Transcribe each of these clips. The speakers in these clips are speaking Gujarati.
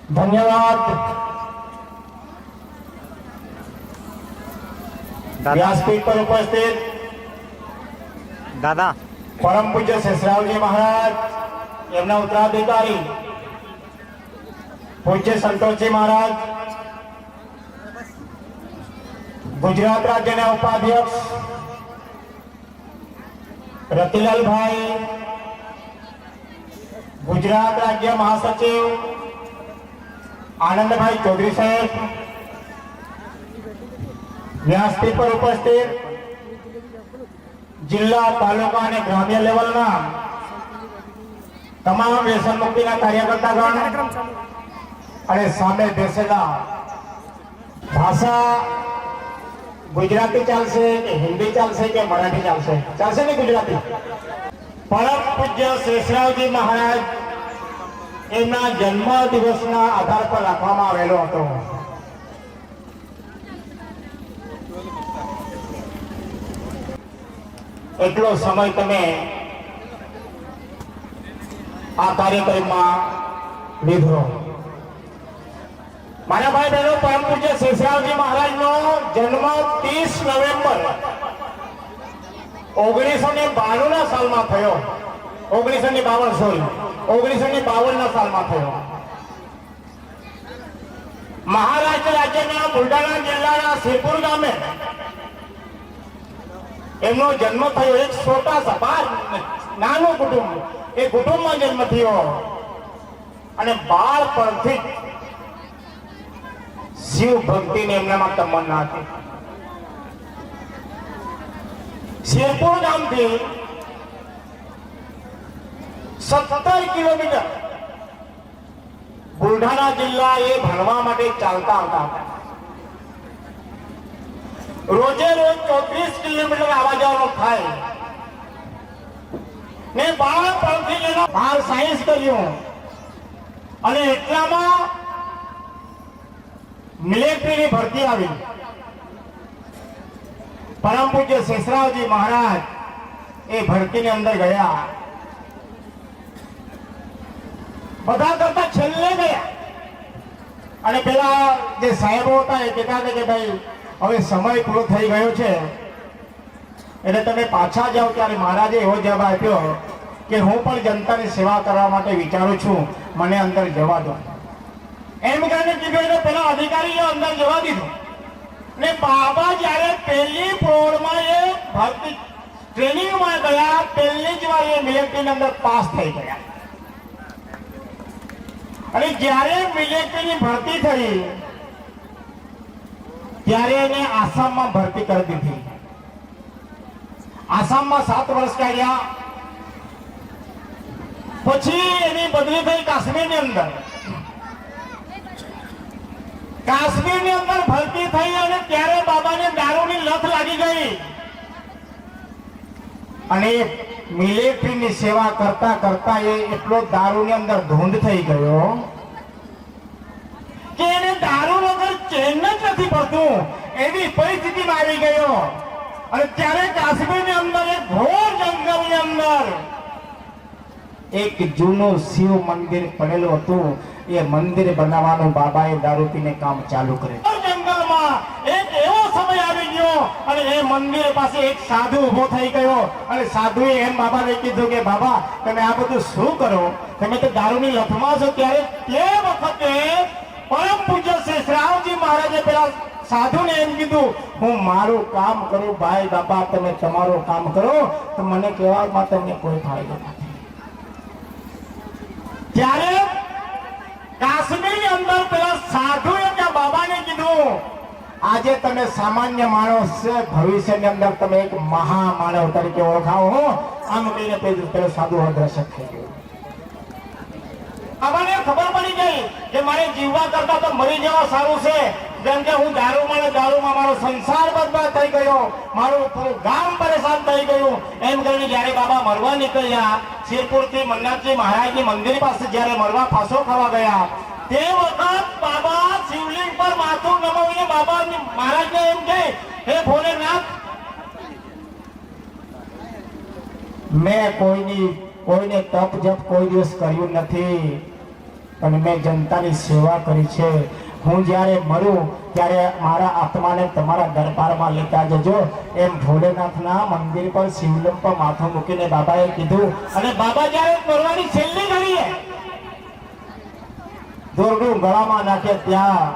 धन्यवाद। व्यासपीठ पर उपस्थित दादा परम पूज्य शेषरावजी महाराज एमना उत्तराधिकारी पूज्य संतोषजी महाराज, गुजरात राज्य उपाध्यक्ष रतिलाल भाई, गुजरात राज्य महासचिव आनंद भाई चौधरी साहेब, व्यासपीठ पर उपस्थित जिला तालुका અને ગ્રામ્ય લેવલના તમામ વ્યસન મુક્તિના કાર્યકર્તાગણ અને સામે બેસેલા ભાષા ગુજરાતી ચાલશે કે હિન્દી ચાલશે કે મરાઠી ચાલશે? ચાલશે ને ગુજરાતી? પરમ પૂજ્ય શેષરાવજી મહારાજ એમના જન્મ દિવસના આધાર પર રાખવામાં આવેલો હતો। એટલો સમય તમે આ કાર્યક્રમમાં લીધો। મારા ભાઈ બહેનો, પરમ પૂજ્ય શેષરાવજી મહારાજનો જન્મ 30 નવેમ્બર 1952 સાલમાં થયો। 1952 સાલમાં થયો। મહારાષ્ટ્ર રાજ્યના બુલઢાણા જિલ્લાના શેરપુર ગામે એમનો જન્મ થયો। એક છોટા સા નાનું કુટુંબ, એ કુટુંબમાં જન્મ થયો અને બાળપણથી શિવ ભક્તિને એમનામાં તમન્ના હતી। શેરપુર ગામથી 17 કિલોમીટર બુલઢાણા જિલ્લા એ ભણવા માટે ચાલતા હતા। રોજે રોજ 34 કિલોમીટર આવવા જવાનું થાય ને બાળપણથી એનો 12 સાયન્સ કર્યું અને એટલામાં મિલિટરીની ભરતી આવી। પરમ પૂજ્ય શેષરાવજી મહારાજ એ ભરતીની અંદર ગયા। બધા કરતા છેલ્લે ગયા અને પેલા જે સાહેબો હતા એ કહેતા હતા કે ભાઈ હવે સમય પૂરો થઈ ગયો છે એટલે તમે પાછા જાઓ। ત્યારે મહારાજે એવો જવાબ આપ્યો કે હું પણ જનતાની સેવા કરવા માટે વિચારું છું, મને અંદર જવા દો। એમ કરીને કીધું એટલે પેલા અધિકારીએ અંદર જવા દીધું ને બાબા જ્યારે પહેલી ફ્લોરમાં એ ભરતી ટ્રેનિંગમાં ગયા, પહેલી જ વાર એ મિલિટરીની અંદર પાસ થઈ ગયા અને જ્યારે મિલિટરીની ભરતી થઈ ત્યારે એને આસામમાં ભરતી કરી દીધી। આસામમાં 7 વર્ષ કાઢ્યા, પછી એની બદલી થઈ કાશ્મીરની અંદર। કાશ્મીરની અંદર ભરતી થઈ અને ત્યારે બાબાને દારૂની લત લાગી ગઈ અને મિલિટરીની સેવા કરતા કરતા એ એટલો દારૂની અંદર ધૂંધ થઈ ગયો કે એને દારૂ વગર ચેન જ નથી પડતું એવી પરિસ્થિતિમાં આવી ગયો। અને ત્યારે કાશ્મીરની અંદર એક ઘોર જંગલની અંદર એક જૂનું શિવ મંદિર પડેલું હતું। એ મંદિર બનાવવાનું બાબાએ દારૂ પીને કામ ચાલુ કર્યું। જંગલમાં એક એવો સમય આવી ગયો અને એ મંદિર પાસે એક સાધુ ઉભો થઈ ગયો અને સાધુએ એમ બાબાને કીધું કે બાબા તમે આ બધું શું કરો? તમે તો દારૂની લથમાં છો। ત્યારે તે વખતે પરમ પૂજ્ય શેષરાવજી મહારાજે પેલા સાધુને એમ કીધું, હું મારું કામ કરું ભાઈ, બાબા તમે તમારું કામ કરો, તો મને કહેવામાં તમને કોઈ ફાયદો નથી। ત્યારે કાશ્મીરની અંદર પેલા સાધુએ ત્યાં બાબાને કીધું, આજે તમે સામાન્ય માણસ છે, ભવિષ્યની અંદર તમે એક મહામાનવ તરીકે ઓળખાવો। આમ કહીને પેલો સાધુ અદ્રશ્ય થઈ ગયો। આપણને ખબર પડી ગઈ કે મારે જીવવા કરતા તો મરી જવા સારું છે, જેમ કે હું દારૂમાં મારો સંસાર બરબાદ થઈ ગયો, મારું પૂરું ગામ પરેશાન થઈ ગયું। એમ કરીને જયારે બાબા મરવા નીકળ્યા, શેરપુરથી મન્નાથજી મહારાજની મંદિર પાસે જયારે મરવા ફાંસો ખાવા ગયા, તે વખત બાબા શિવલિંગ પર માથું નમાવીને બાબા મહારાજને એમ કહે, હે ભોલેનાથ, મેં કોઈને તપ જપ કોઈ દિવસ કર્યું નથી। અને મેં જનતાની સેવા કરી છે. હું જ્યારે મરું ત્યારે મારા આત્માને તમારા દરબારમાં લેતા જજો એમ ભોલેનાથના મંદિર પર શિવલિંગ પર માથું મૂકીને બાબાએ કીધું. અને બાબા જ્યારે મરવાની છેલ્લી ઘડીએ દોરડું ગળામાં નાખે ત્યાં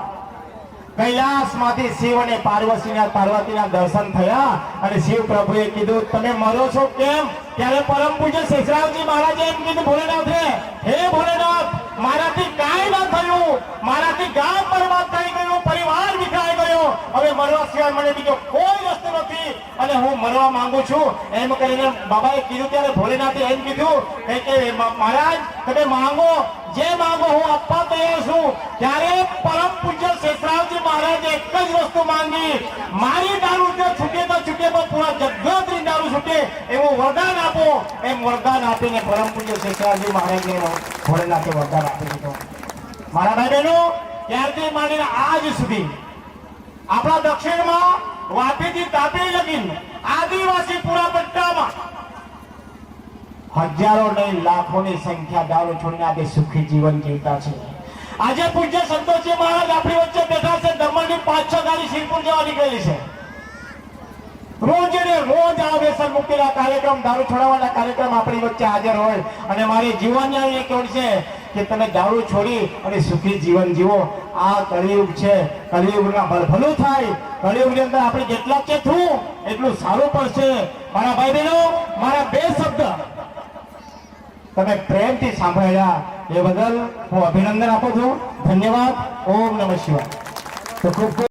કૈલાસમાંથી શિવ અને પાર્વતીના દર્શન થયા. અને શિવ પ્રભુએ કીધું તમે મરો છો કેમ? ત્યારે પરમ પૂજ્ય શેષરાવજી મહારાજે એમ કીધું ભોલેનાથે, હે ભોલેનાથ, મારાથી કાંઈ ના થયું, મારાથી ગામ બરબાદ થઈ ગયું, પરિવાર વિખાઈ ગયો, હવે મરવા સિવાય મને બીજો કોઈ રસ્તો નથી અને હું મરવા માંગુ છું. એમ કરીને બાબાએ કીધું ત્યારે ભોલેનાથે એમ કીધું કે મહારાજ તમે માંગો, જે માંગો હું આપવા તૈયાર છું. ત્યારે પરમ પૂજ્ય શેષરાવજી મહારાજે એક જ વસ્તુ માંગી, મારી દારૂ જો છૂટે તો છૂટે પણ પૂરા જગતની દારૂ છૂટે એવું વરદાન આપો. એમ વરદાન આપીને પરમ પૂજ્ય શેષરાવજી મહારાજને ભોલેનાથે વરદાન આપી દીધું. મારા ભાઈ બહેનો, ત્યારથી માંડીને આજ સુધી આપણા દક્ષિણમાં વાપીથી તાપી લગીન આદિવાસી પૂરા પટ્ટામાં હજારો નહીં લાખોની સંખ્યા દારૂ છોડીને આજે સુખી જીવન જીવતા છે. આજે પૂજ્ય સંતોષજી મહારાજ આપણી વચ્ચે બેઠા છે. દમણની 5-6 ગાડી શિરપુર જવા નીકળેલી છે. રોજ ને રોજ આ વ્યસન મુક્તિના કાર્યક્રમ, દારૂ છોડાવવાના કાર્યક્રમ આપણી વચ્ચે હાજર હોય. અને મારી જીવનની એ કહેવું છે કે તમે દારૂ છોડી અને સુખી જીવન જીવો. આ કળિયુગ છે, કળિયુગના ભલું થાય. કળિયુગની અંદર આપણે જેટલા ચેતવું એટલું સારું પડશે. મારા ભાઈ બહેનો, મારા 2 શબ્દ તમે પ્રેમથી સાંભળ્યા એ બદલ હું અભિનંદન આપું છું. ધન્યવાદ. ઓમ નમઃ શિવાય. તો ખૂબ